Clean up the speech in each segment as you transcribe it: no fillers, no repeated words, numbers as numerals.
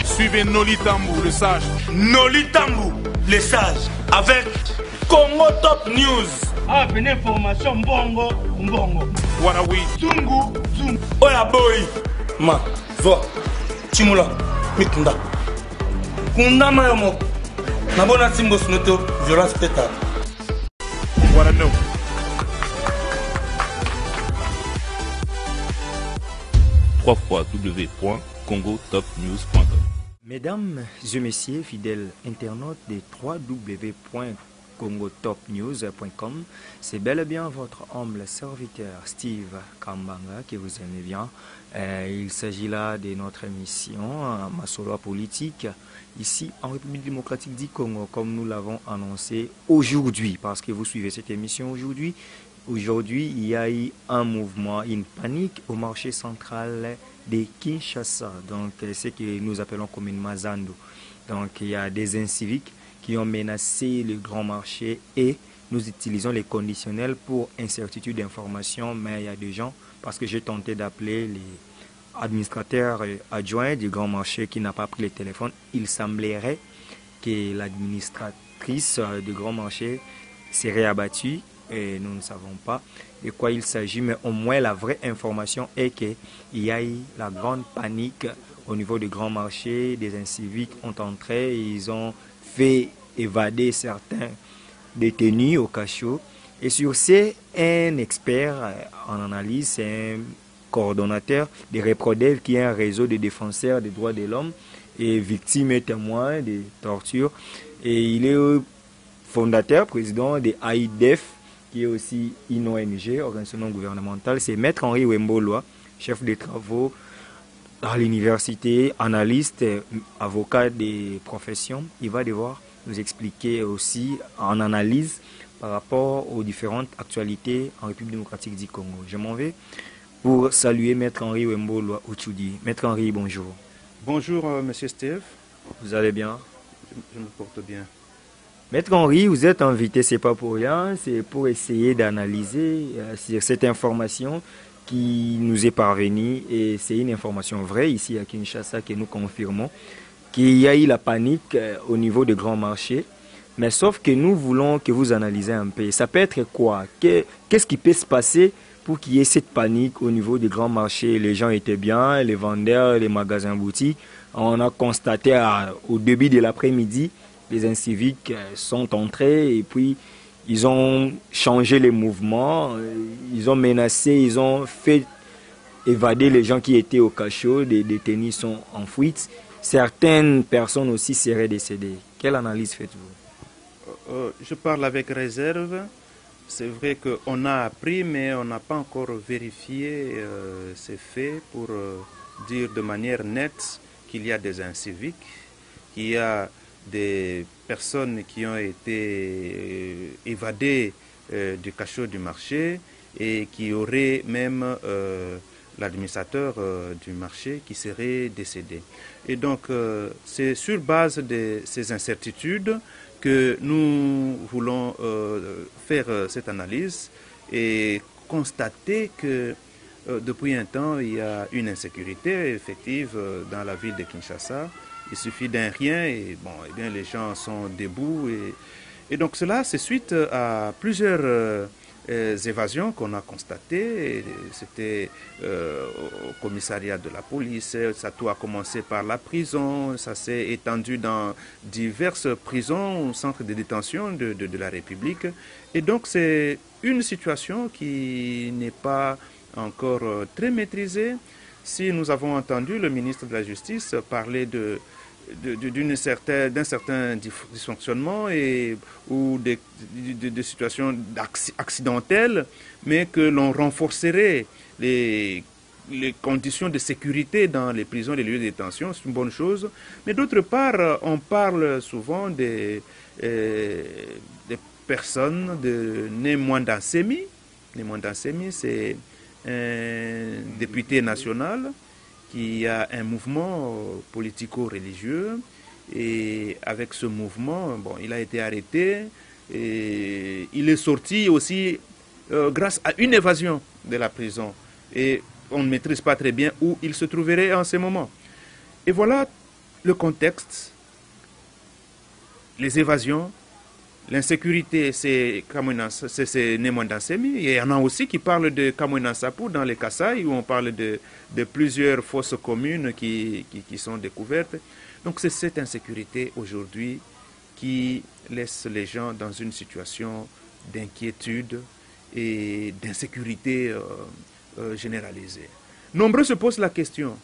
Suivez Noli Tambou, le sage. Noli Tambou, le sage, avec Congo Top News. Ah, une information bongo, bongo. Warawi. Zungu, zungu. Oya boy. Ma, va. Chimula, mikunda. Kunda mayomo. Nabona simbo snoto, violence pétale. What I know. www.congotopnews.com. Mesdames et messieurs, fidèles internautes de www.congotopnews.com, c'est bel et bien votre humble serviteur Steve Kambanga qui vous aime bien. Il s'agit là de notre émission Masolo politique ici en République démocratique du Congo, comme nous l'avons annoncé aujourd'hui, parce que vous suivez cette émission aujourd'hui. Aujourd'hui, il y a eu un mouvement, une panique au marché central de Kinshasa, donc ce que nous appelons communément Zando. Donc il y a des inciviques qui ont menacé le grand marché et nous utilisons les conditionnels pour incertitude d'information, mais il y a des gens, parce que j'ai tenté d'appeler les administrateurs adjoints du grand marché qui n'a pas pris le téléphone, il semblerait que l'administratrice du grand marché serait abattue. Et nous ne savons pas de quoi il s'agit, mais au moins la vraie information est qu'il y a eu la grande panique au niveau du grand marché. Des inciviques ont entré et ils ont fait évader certains détenus au cachot. Et sur ce, un expert en analyse, c'est un coordonnateur de Reprodev qui est un réseau de défenseurs des droits de l'homme et victimes et témoins de tortures. Et il est fondateur, président de AIDEF, qui est aussi une ONG, organisation non gouvernementale. C'est Maître Henri Wemboloa, chef des travaux à l'université, analyste, avocat des professions. Il va devoir nous expliquer aussi en analyse par rapport aux différentes actualités en République démocratique du Congo. Je m'en vais pour saluer Maître Henri Wemboloa Uchudi. Maître Henri, bonjour. Bonjour, Monsieur Steve. Vous allez bien? Je me porte bien. Maître Henri, vous êtes invité, c'est pas pour rien, c'est pour essayer d'analyser sur cette information qui nous est parvenue, et c'est une information vraie ici à Kinshasa que nous confirmons qu'il y a eu la panique au niveau des grands marchés, mais sauf que nous voulons que vous analysez un peu. Ça peut être quoi? Qu'est-ce qui peut se passer pour qu'il y ait cette panique au niveau des grands marchés? Les gens étaient bien, les vendeurs, les magasins boutiques. On a constaté au début de l'après-midi, les inciviques sont entrés et puis ils ont changé les mouvements, ils ont menacé, ils ont fait évader les gens qui étaient au cachot, les détenus sont en fuite. Certaines personnes aussi seraient décédées. Quelle analyse faites-vous? Je parle avec réserve. C'est vrai qu'on a appris, mais on n'a pas encore vérifié ces faits pour dire de manière nette qu'il y a des inciviques, qu'il y a des personnes qui ont été évadées du cachot du marché et qui auraient même l'administrateur du marché qui serait décédé. Et donc c'est sur base de ces incertitudes que nous voulons faire cette analyse et constater que depuis un temps il y a une insécurité effective dans la ville de Kinshasa. Il suffit d'un rien et bon, eh bien, les gens sont debout. Et donc cela, c'est suite à plusieurs évasions qu'on a constatées. C'était au commissariat de la police, ça tout a commencé par la prison, ça s'est étendu dans diverses prisons, centres de détention de la République. Et donc c'est une situation qui n'est pas encore très maîtrisée. Si nous avons entendu le ministre de la Justice parler d'un certain dysfonctionnement ou de situations accidentelles, mais que l'on renforcerait les conditions de sécurité dans les prisons et les lieux de détention, c'est une bonne chose. Mais d'autre part, on parle souvent des personnes de Némoanda Nsemi. Némoanda Nsemi, c'est un député national qui a un mouvement politico-religieux, et avec ce mouvement, bon, il a été arrêté et il est sorti aussi grâce à une évasion de la prison, et on ne maîtrise pas très bien où il se trouverait en ce moment. Et voilà le contexte, les évasions, l'insécurité, c'est Nemwandansemi. Il y en a aussi qui parlent de Kamwena-Sapu dans les Kasaï, où on parle de plusieurs fosses communes qui sont découvertes. Donc c'est cette insécurité aujourd'hui qui laisse les gens dans une situation d'inquiétude et d'insécurité généralisée. Nombreux se posent la question,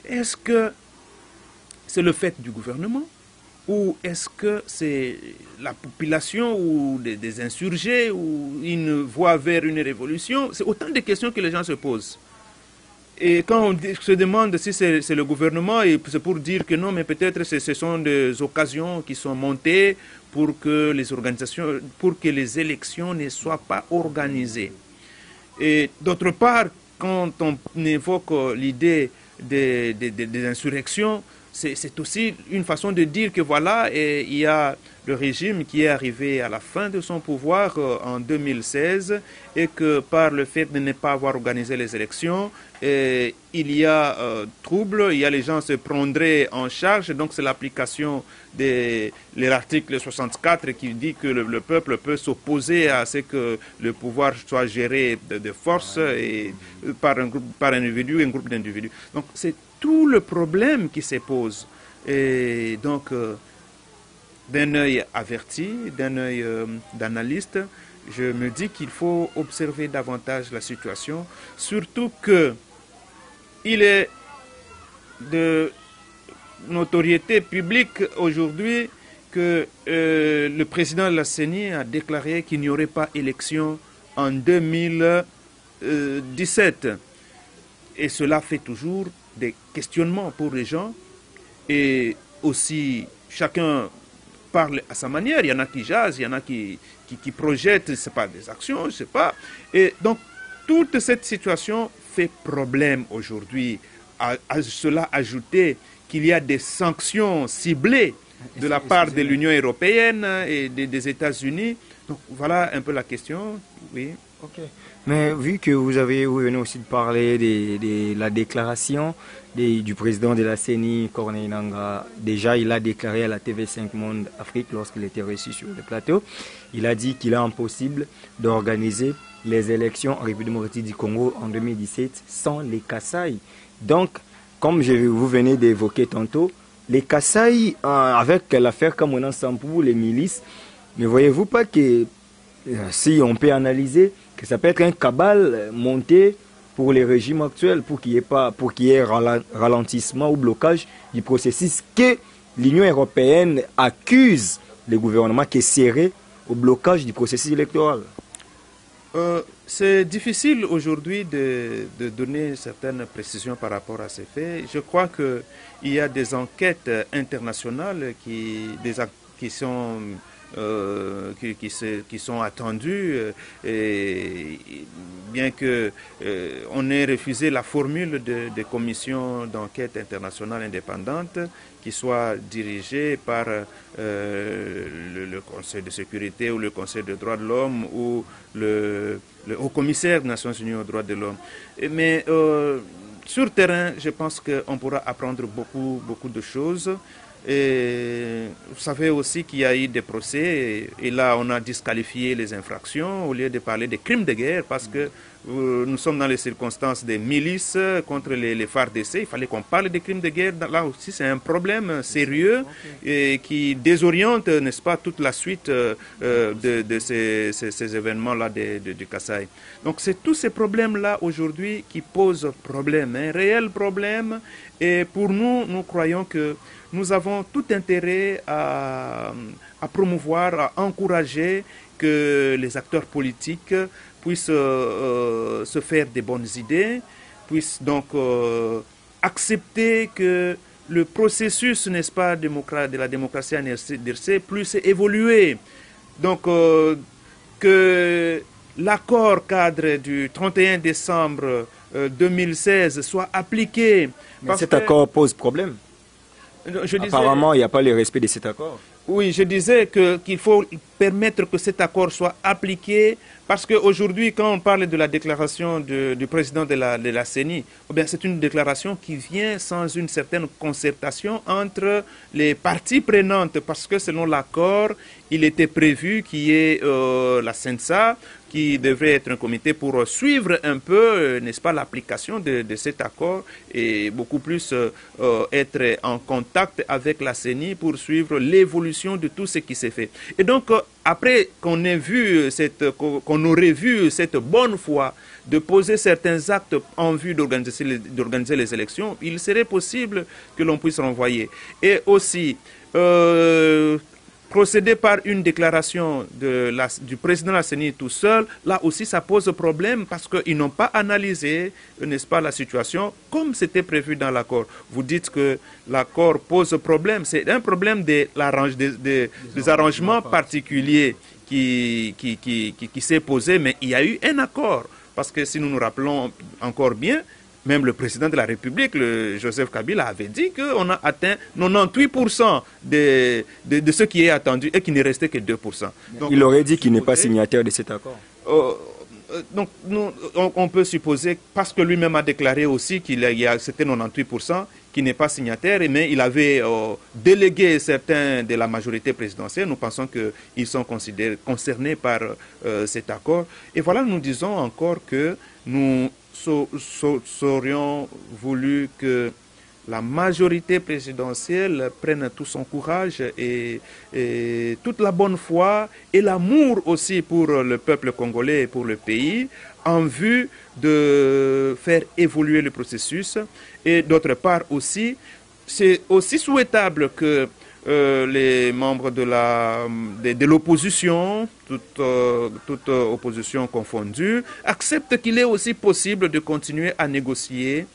est-ce que c'est le fait du gouvernement ou est-ce que c'est la population ou des insurgés ou une voie vers une révolution? C'est autant de questions que les gens se posent. Et quand on se demande si c'est le gouvernement, c'est pour dire que non, mais peut-être ce sont des occasions qui sont montées pour que les élections ne soient pas organisées. Et d'autre part, quand on évoque l'idée des insurrections, c'est aussi une façon de dire que voilà, il y a le régime qui est arrivé à la fin de son pouvoir en 2016 et que par le fait de ne pas avoir organisé les élections, il y a trouble, les gens se prendraient en charge, donc c'est l'application de l'article 64 qui dit que le peuple peut s'opposer à ce que le pouvoir soit géré de force et par un individu et un groupe d'individus. Donc c'est tout le problème qui se pose. Et donc, d'un œil averti, d'un œil d'analyste, je me dis qu'il faut observer davantage la situation, surtout que il est de notoriété publique aujourd'hui que le président de la CENI a déclaré qu'il n'y aurait pas élection en 2017. Et cela fait toujours des questionnements pour les gens. Et aussi, chacun parle à sa manière. Il y en a qui jasent, il y en a qui projettent, c'est pas des actions, je sais pas. Et donc, toute cette situation fait problème aujourd'hui. À cela ajouter qu'il y a des sanctions ciblées de la part de l'Union européenne et des États-Unis. Donc, voilà un peu la question. Oui. Ok. Mais vu que vous venez aussi de parler de la déclaration du président de la CENI, Corneille Nangaa, déjà il a déclaré à la TV5 Monde Afrique lorsqu'il était reçu sur le plateau, il a dit qu'il est impossible d'organiser les élections en République démocratique du Congo en 2017 sans les Kasaï. Donc, comme vous venez d'évoquer tantôt, les Kasaï, avec l'affaire Kamwena-Sapu, les milices, ne voyez-vous pas que si on peut analyser que ça peut être un cabale monté pour les régimes actuels, pour qu'il y ait ralentissement ou blocage du processus que l'Union européenne accuse le gouvernement qui serait au blocage du processus électoral? C'est difficile aujourd'hui de donner certaines précisions par rapport à ces faits. Je crois qu'il y a des enquêtes internationales qui sont attendus, et bien que on ait refusé la formule de commission d'enquête internationale indépendante qui soit dirigée par le Conseil de sécurité ou le Conseil des droits de l'homme ou le Haut-Commissaire des Nations Unies aux droits de l'homme. Mais sur terrain, je pense qu'on pourra apprendre beaucoup de choses. Et vous savez aussi qu'il y a eu des procès et là on a disqualifié les infractions au lieu de parler des crimes de guerre parce que nous sommes dans les circonstances des milices contre les FARDC. Il fallait qu'on parle des crimes de guerre. Là aussi c'est un problème sérieux et qui désoriente, n'est-ce pas, toute la suite de ces événements-là du Kasaï. Donc c'est tous ces problèmes-là aujourd'hui qui posent problème, un réel problème. Et pour nous, nous croyons que nous avons tout intérêt à promouvoir, à encourager que les acteurs politiques puissent se faire des bonnes idées, puissent donc accepter que le processus, n'est-ce pas, de la démocratie en RDC puisse évoluer. Donc que l'accord cadre du 31 décembre 2016 soit appliqué. Mais cet accord pose problème. Apparemment, il n'y a pas le respect de cet accord. Oui, je disais qu'il faut permettre que cet accord soit appliqué, parce qu'aujourd'hui, quand on parle de la déclaration du président de la CENI, c'est une déclaration qui vient sans une certaine concertation entre les parties prenantes, parce que selon l'accord, il était prévu qu'il y ait la CENSA, qui devrait être un comité pour suivre un peu, n'est-ce pas, l'application de cet accord et beaucoup plus être en contact avec la CENI pour suivre l'évolution de tout ce qui s'est fait. Et donc, après qu'on ait vu qu'on aurait vu cette bonne foi de poser certains actes en vue d'organiser les élections, il serait possible que l'on puisse renvoyer. Et aussi, procéder par une déclaration du président de la CENI tout seul, là aussi ça pose problème parce qu'ils n'ont pas analysé, n'est-ce pas, la situation comme c'était prévu dans l'accord. Vous dites que l'accord pose problème, c'est un problème des arrangements particuliers qui s'est posé, mais il y a eu un accord. Parce que si nous nous rappelons encore bien, même le président de la République, Joseph Kabila, avait dit qu'on a atteint 98% de ce qui est attendu et qu'il ne restait que 2%. Donc, il aurait dit qu'il n'est pas signataire de cet accord. Donc, on peut supposer, parce que lui-même a déclaré aussi qu'il c'était 98%, qu'il n'est pas signataire, mais il avait délégué certains de la majorité présidentielle. Nous pensons qu'ils sont concernés par cet accord. Et voilà, nous disons encore que nous aurions voulu que la majorité présidentielle prenne tout son courage et toute la bonne foi et l'amour aussi pour le peuple congolais et pour le pays en vue de faire évoluer le processus. Et d'autre part aussi, c'est aussi souhaitable que les membres de l'opposition, toute opposition confondue, acceptent qu'il est aussi possible de continuer à négocier.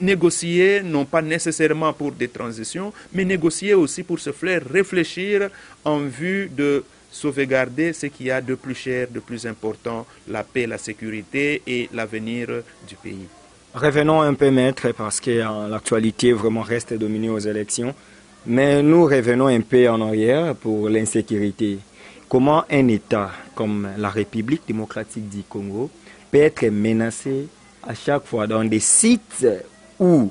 Négocier, non pas nécessairement pour des transitions, mais négocier aussi pour se faire réfléchir en vue de sauvegarder ce qu'il y a de plus cher, de plus important, la paix, la sécurité et l'avenir du pays. Revenons un peu, maître, parce que l'actualité vraiment reste dominée aux élections. Mais nous revenons un peu en arrière pour l'insécurité. Comment un État comme la République démocratique du Congo peut être menacé à chaque fois dans des sites où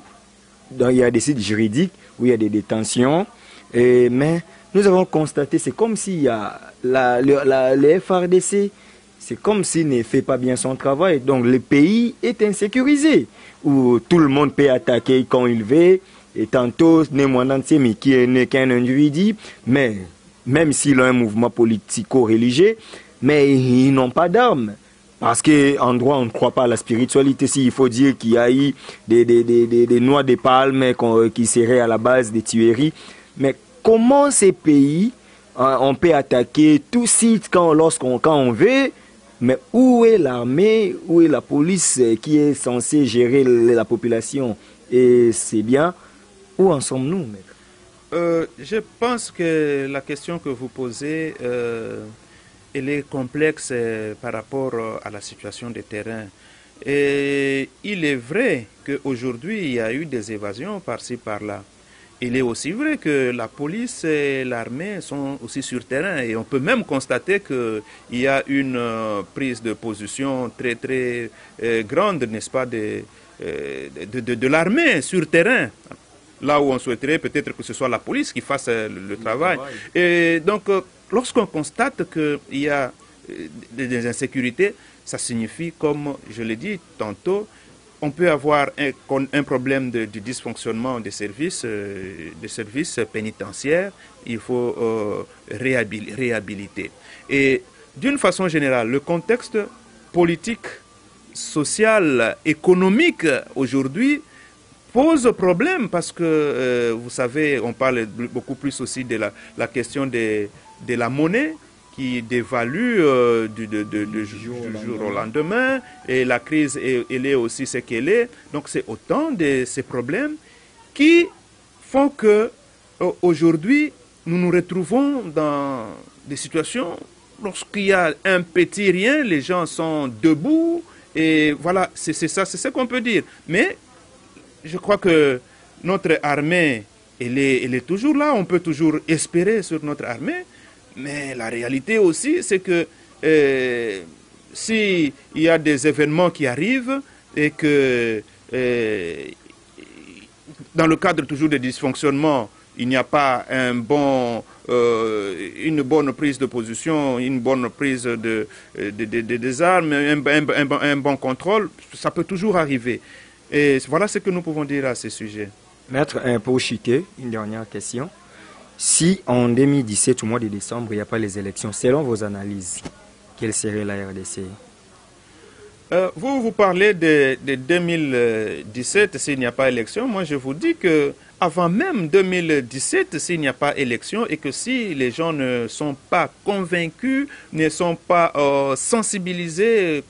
il y a des sites juridiques, où il y a des détentions, mais nous avons constaté, c'est comme s'il y a le FRDC, c'est comme s'il ne fait pas bien son travail. Donc le pays est insécurisé, où tout le monde peut attaquer quand il veut, et tantôt, mais qui n'est qu'un individu, mais même s'il a un mouvement politico-religieux, mais ils n'ont pas d'armes. Parce qu'en droit, on ne croit pas à la spiritualité. S'il faut dire qu'il y a eu des noix de palme qui seraient à la base des tueries. Mais comment ces pays, on peut attaquer tout site quand on veut, mais où est l'armée, où est la police qui est censée gérer la population? Et c'est bien, où en sommes-nous, maître? Je pense que la question que vous posez, elle est complexe par rapport à la situation des terrains. Et il est vrai qu'aujourd'hui, il y a eu des évasions par-ci, par-là. Il est aussi vrai que la police et l'armée sont aussi sur terrain. Et on peut même constater qu'il y a une prise de position très, très grande, n'est-ce pas, de l'armée sur terrain. Là où on souhaiterait peut-être que ce soit la police qui fasse le travail. Et donc, lorsqu'on constate qu'il y a des insécurités, ça signifie, comme je l'ai dit tantôt, on peut avoir un problème du dysfonctionnement des services pénitentiaires. Il faut réhabiliter. Et d'une façon générale, le contexte politique, social, économique aujourd'hui pose problème parce que, vous savez, on parle beaucoup plus aussi de la question de la monnaie qui dévalue du jour au lendemain, et la crise, elle est aussi ce qu'elle est. Donc c'est autant de ces problèmes qui font que aujourd'hui nous nous retrouvons dans des situations, lorsqu'il y a un petit rien, les gens sont debout, et voilà, c'est ça, c'est ce qu'on peut dire. Mais je crois que notre armée elle est toujours là, on peut toujours espérer sur notre armée, mais la réalité aussi, c'est que s'il y a des événements qui arrivent et que dans le cadre toujours des dysfonctionnements, il n'y a pas une bonne prise de position, une bonne prise des armes, un bon contrôle, ça peut toujours arriver. Et voilà ce que nous pouvons dire à ce sujet. Maître, pour chuter, une dernière question. Si en 2017, au mois de décembre, il n'y a pas les élections, selon vos analyses, quelle serait la RDC? Vous parlez de 2017, s'il n'y a pas élection. Moi, je vous dis que avant même 2017, s'il n'y a pas élection et que si les gens ne sont pas convaincus, ne sont pas sensibilisés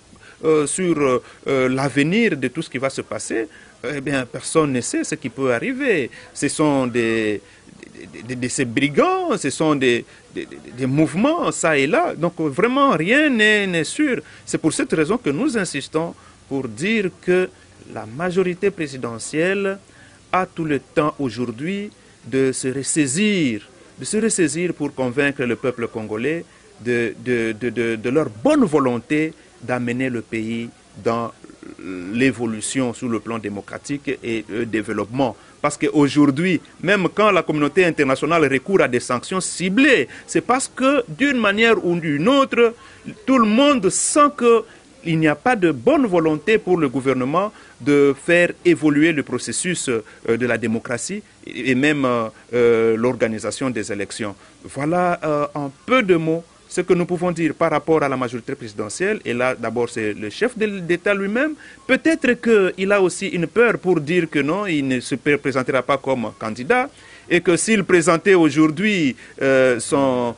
sur l'avenir de tout ce qui va se passer, eh bien, personne ne sait ce qui peut arriver. Ce sont ces brigands, ce sont des mouvements, ça et là. Donc, vraiment, rien n'est sûr. C'est pour cette raison que nous insistons pour dire que la majorité présidentielle a tout le temps aujourd'hui de se ressaisir pour convaincre le peuple congolais de leur bonne volonté d'amener le pays dans l'évolution sur le plan démocratique et le développement. Parce qu'aujourd'hui, même quand la communauté internationale recourt à des sanctions ciblées, c'est parce que d'une manière ou d'une autre, tout le monde sent qu'il n'y a pas de bonne volonté pour le gouvernement de faire évoluer le processus de la démocratie et même l'organisation des élections. Voilà en peu de mots ce que nous pouvons dire par rapport à la majorité présidentielle. Et là, d'abord, c'est le chef de l'État lui-même. Peut-être qu'il a aussi une peur pour dire que non, il ne se présentera pas comme candidat. Et que s'il présentait aujourd'hui son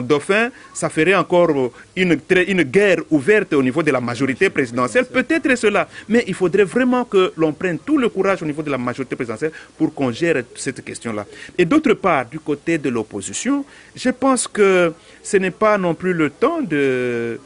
dauphin, ça ferait encore une guerre ouverte au niveau de la majorité présidentielle. Peut-être cela. Mais il faudrait vraiment que l'on prenne tout le courage au niveau de la majorité présidentielle pour qu'on gère cette question-là. Et d'autre part, du côté de l'opposition, je pense que ce n'est pas non plus le temps de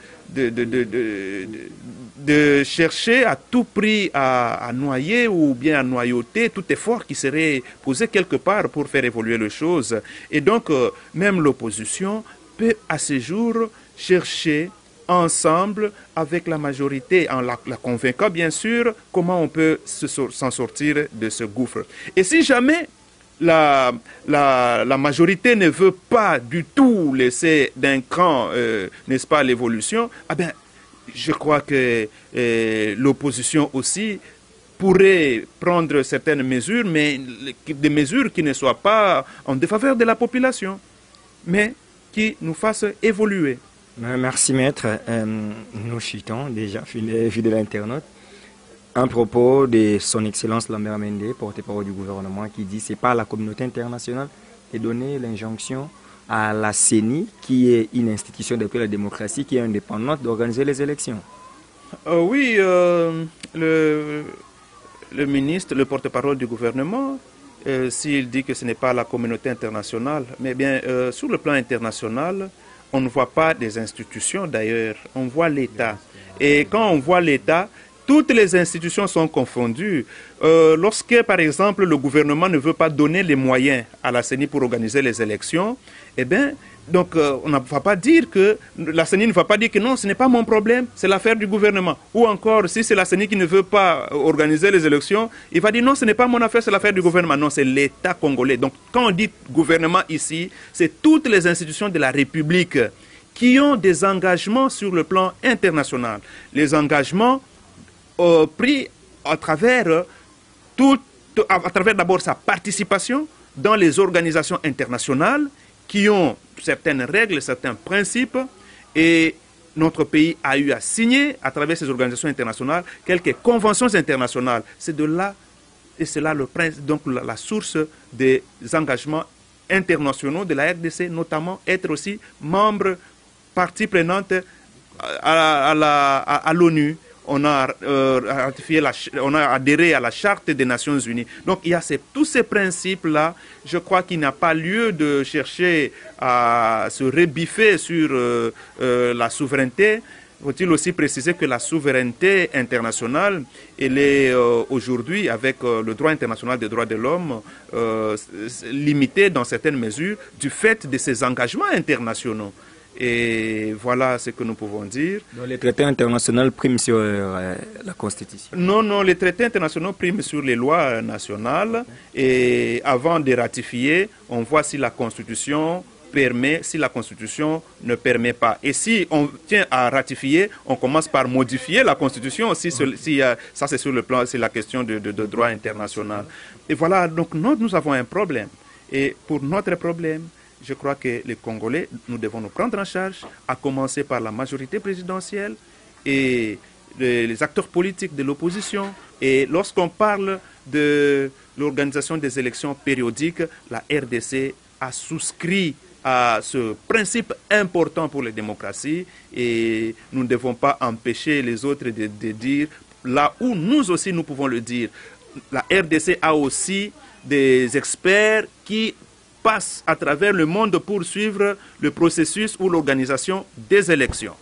chercher à tout prix à noyer ou bien à noyauter tout effort qui serait posé quelque part pour faire évoluer les choses. Et donc, même l'opposition peut à ce jour chercher ensemble avec la majorité, en la convainquant bien sûr, comment on peut s'en sortir de ce gouffre. Et si jamais la majorité ne veut pas du tout laisser d'un cran, n'est-ce pas, l'évolution, ah ben, je crois que l'opposition aussi pourrait prendre certaines mesures, mais des mesures qui ne soient pas en défaveur de la population, mais qui nous fassent évoluer. Merci maître. Nous chutons déjà, fidèle internaute. Un propos de son Excellence Lambert Mende, porte-parole du gouvernement, qui dit que ce n'est pas la communauté internationale qui a donné l'injonction à la CENI, qui est une institution d'appui à la démocratie, qui est indépendante, d'organiser les élections. Oui, le ministre, le porte-parole du gouvernement, s'il dit que ce n'est pas la communauté internationale, mais bien sur le plan international, on ne voit pas des institutions d'ailleurs, on voit l'État. Et quand on voit l'État, toutes les institutions sont confondues. Lorsque, par exemple, le gouvernement ne veut pas donner les moyens à la CENI pour organiser les élections, eh bien, donc on ne va pas dire que la CENI ne va pas dire que non, ce n'est pas mon problème, c'est l'affaire du gouvernement. Ou encore, si c'est la CENI qui ne veut pas organiser les élections, il va dire non, ce n'est pas mon affaire, c'est l'affaire du gouvernement. Non, c'est l'État congolais. Donc, quand on dit gouvernement ici, c'est toutes les institutions de la République qui ont des engagements sur le plan international. Les engagements pris à travers d'abord sa participation dans les organisations internationales qui ont certaines règles, certains principes, et notre pays a eu à signer à travers ces organisations internationales quelques conventions internationales. C'est de là, et c'est là le principe, donc la source des engagements internationaux de la RDC, notamment être aussi membre, partie prenante à l'ONU. On a on a adhéré à la Charte des Nations Unies. Donc il y a tous ces principes-là. Je crois qu'il n'y a pas lieu de chercher à se rebiffer sur la souveraineté. faut-il aussi préciser que la souveraineté internationale, elle est aujourd'hui, avec le droit international des droits de l'homme, limitée dans certaines mesures du fait de ses engagements internationaux. Et voilà ce que nous pouvons dire. Donc les traités internationaux priment sur la Constitution? Non, non, les traités internationaux priment sur les lois nationales. Et avant de ratifier, on voit si la Constitution permet, si la Constitution ne permet pas. Et si on tient à ratifier, on commence par modifier la Constitution. Ça, c'est sur le plan, c'est la question de droit international. Et voilà, donc nous avons un problème. Et pour notre problème, je crois que les Congolais, nous devons nous prendre en charge, à commencer par la majorité présidentielle et les acteurs politiques de l'opposition. Et lorsqu'on parle de l'organisation des élections périodiques, la RDC a souscrit à ce principe important pour les démocraties et nous ne devons pas empêcher les autres de dire là où nous aussi nous pouvons le dire. La RDC a aussi des experts qui passent à travers le monde pour suivre le processus ou l'organisation des élections.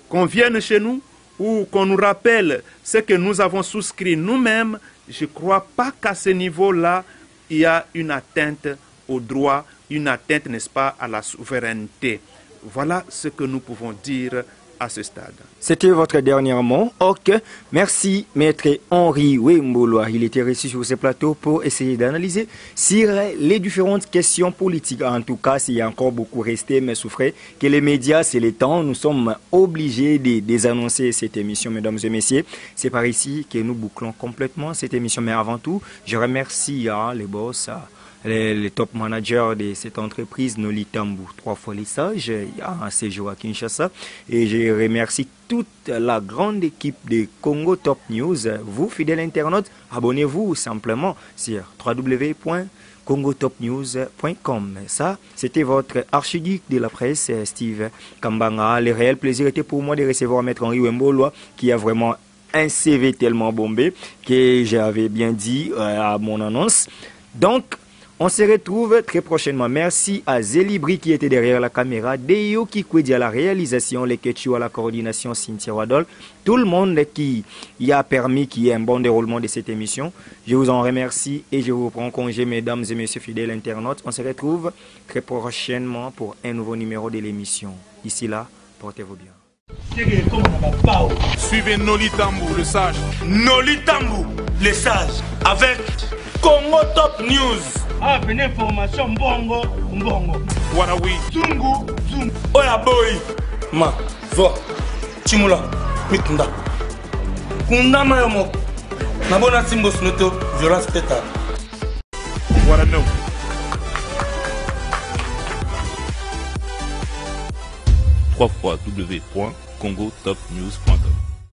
Qu'on vienne chez nous ou qu'on nous rappelle ce que nous avons souscrit nous-mêmes, je ne crois pas qu'à ce niveau-là, il y a une atteinte au droit, une atteinte, n'est-ce pas, à la souveraineté. Voilà ce que nous pouvons dire à ce stade. C'était votre dernier mot. Ok, merci Maître Henri Wemboloa. Il était reçu sur ce plateau pour essayer d'analyser sur les différentes questions politiques. En tout cas, s'il y a encore beaucoup resté, mais souffrez que les médias, c'est le temps. Nous sommes obligés de désannoncer cette émission, mesdames et messieurs. C'est par ici que nous bouclons complètement cette émission. Mais avant tout, je remercie les boss, les top managers de cette entreprise, Noli Tambou, 3 fois les sages, à séjour à Kinshasa. Et je remercie toute la grande équipe de Congo Top News. Vous, fidèles internautes, abonnez-vous simplement sur www.congotopnews.com. Ça, c'était votre archiduc de la presse, Steve Kambanga. Le réel plaisir était pour moi de recevoir Maître Henri Wemboloa, qui a vraiment un CV tellement bombé que j'avais bien dit à mon annonce. Donc, on se retrouve très prochainement. Merci à Zélibri qui était derrière la caméra, Deyo qui à la réalisation, les Ketchou à la coordination, Cynthia Wadol, tout le monde qui y a permis qu'il y ait un bon déroulement de cette émission. Je vous en remercie et je vous prends congé, mesdames et messieurs fidèles internautes. On se retrouve très prochainement pour un nouveau numéro de l'émission. D'ici là, portez-vous bien. Suivez Noli Tambou, le sage. Noli Tambou, le sage, avec Congo Top News. Ah, une information bongo, bongo. Wanawi. Zungu, zungu. Oya boy. Ma, zo. Chimula, mitunda. Kunda mayomo. Nabona simbo snoto, violence teta. What I know. www.congotopnews.com